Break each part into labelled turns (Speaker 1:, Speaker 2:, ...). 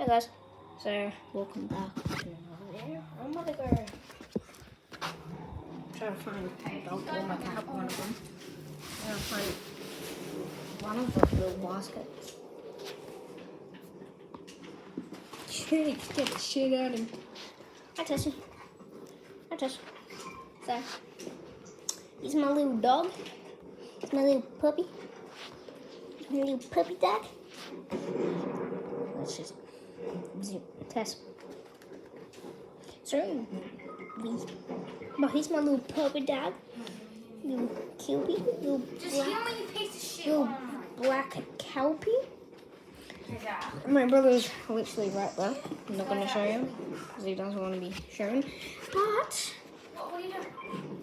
Speaker 1: Hey guys, so welcome back to another video. I'm gonna go try to find a dog or my cat, one of them. I'm gonna find one of those little baskets. Get the shit out of him. Hi Tessie. Hi Tess. So, he's my little dog. He's my little puppy. He's my little puppy dog. Let's just Tess. So, he's my little puppy dog. Little Kelpie. Little
Speaker 2: just
Speaker 1: black,
Speaker 2: hear when you piece of shit.
Speaker 1: little black Kelpie. My brother's literally right there. I'm not going to show you because he doesn't want to be shown. But
Speaker 2: What are you doing?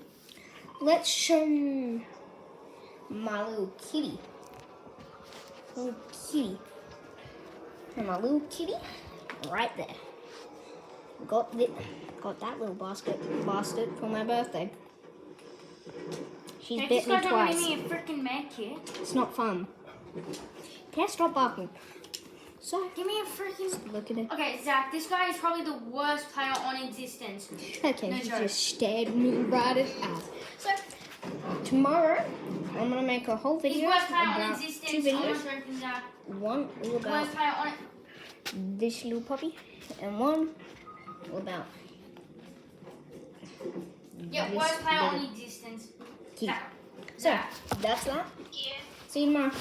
Speaker 1: let's show you my little kitty. Little kitty. And my little kitty right there. Got that little bastard for my birthday. She's
Speaker 2: Hey,
Speaker 1: bit me
Speaker 2: this guy's
Speaker 1: twice.
Speaker 2: giving me a freaking med kit.
Speaker 1: It's not fun. Can't stop barking. So
Speaker 2: Give me a freaking.
Speaker 1: look at it.
Speaker 2: Okay, Zach, this guy is probably the worst player on existence.
Speaker 1: Okay,
Speaker 2: No
Speaker 1: he
Speaker 2: joke.
Speaker 1: just stared me right at us. So tomorrow I'm gonna make a whole
Speaker 2: He's
Speaker 1: video
Speaker 2: worst player on
Speaker 1: about
Speaker 2: existence.
Speaker 1: two
Speaker 2: I'm
Speaker 1: videos.
Speaker 2: not joking, Zach.
Speaker 1: One all about
Speaker 2: Worst player on it.
Speaker 1: this little puppy, and one all about
Speaker 2: Yeah,
Speaker 1: this
Speaker 2: worst player on
Speaker 1: little
Speaker 2: existence.
Speaker 1: kitty.
Speaker 2: Zach.
Speaker 1: So that's that.
Speaker 2: Yeah.
Speaker 1: See you tomorrow.